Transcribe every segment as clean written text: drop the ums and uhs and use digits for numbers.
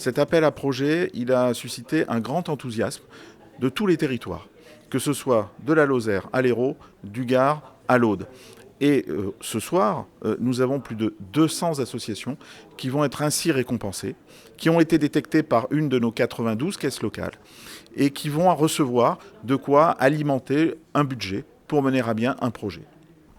Cet appel à projet, il a suscité un grand enthousiasme de tous les territoires, que ce soit de la Lozère à l'Hérault, du Gard à l'Aude. Et ce soir, nous avons plus de 200 associations qui vont être ainsi récompensées, qui ont été détectées par une de nos 92 caisses locales et qui vont recevoir de quoi alimenter un budget pour mener à bien un projet.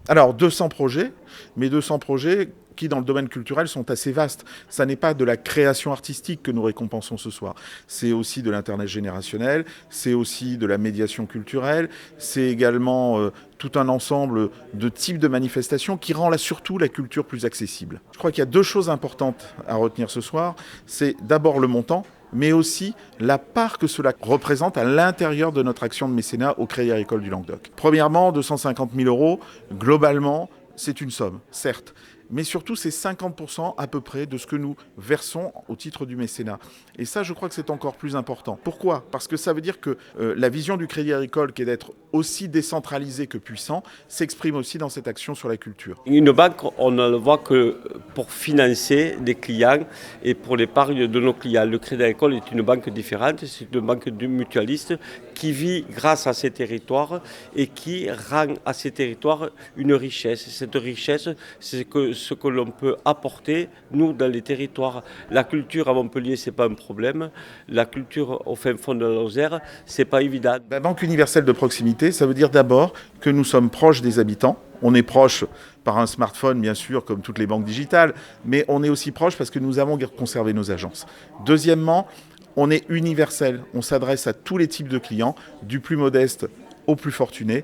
Alors 200 projets, mais 200 projets qui dans le domaine culturel sont assez vastes. Ça n'est pas de la création artistique que nous récompensons ce soir. C'est aussi de l'Internet générationnel, c'est aussi de la médiation culturelle, c'est également tout un ensemble de types de manifestations qui rend là surtout la culture plus accessible. Je crois qu'il y a deux choses importantes à retenir ce soir. C'est d'abord le montant, mais aussi la part que cela représente à l'intérieur de notre action de mécénat au Crédit Agricole du Languedoc. Premièrement, 250 000 €, globalement, c'est une somme, certes, mais surtout c'est 50% à peu près de ce que nous versons au titre du mécénat. Et ça, je crois que c'est encore plus important. Pourquoi ? Parce que ça veut dire que la vision du Crédit Agricole, qui est d'être aussi décentralisé que puissant, s'exprime aussi dans cette action sur la culture. Une banque, on ne le voit que pour financer des clients et pour l'épargne de nos clients. Le Crédit Agricole est une banque différente, c'est une banque mutualiste qui vit grâce à ces territoires et qui rend à ces territoires une richesse. Cette richesse, c'est ce que l'on peut apporter, nous, dans les territoires. La culture à Montpellier, ce n'est pas un problème. La culture au fin fond de la Lozère, ce n'est pas évident. La Banque universelle de proximité, ça veut dire d'abord que nous sommes proches des habitants. On est proche par un smartphone, bien sûr, comme toutes les banques digitales, mais on est aussi proche parce que nous avons conservé nos agences. Deuxièmement, on est universel. On s'adresse à tous les types de clients, du plus modeste au plus fortuné,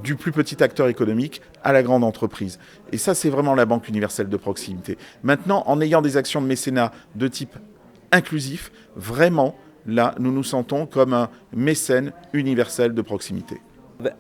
du plus petit acteur économique à la grande entreprise. Et ça, c'est vraiment la Banque universelle de proximité. Maintenant, en ayant des actions de mécénat de type inclusif, vraiment, là, nous nous sentons comme un mécène universel de proximité.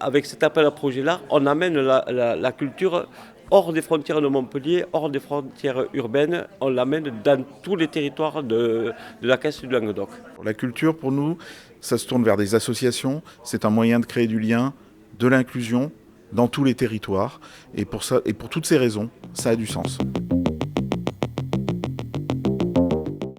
Avec cet appel à projet-là, on amène la culture hors des frontières de Montpellier, hors des frontières urbaines. On l'amène dans tous les territoires de la Caisse du Languedoc. La culture, pour nous, ça se tourne vers des associations. C'est un moyen de créer du lien, de l'inclusion dans tous les territoires. Et pour toutes ces raisons, ça a du sens.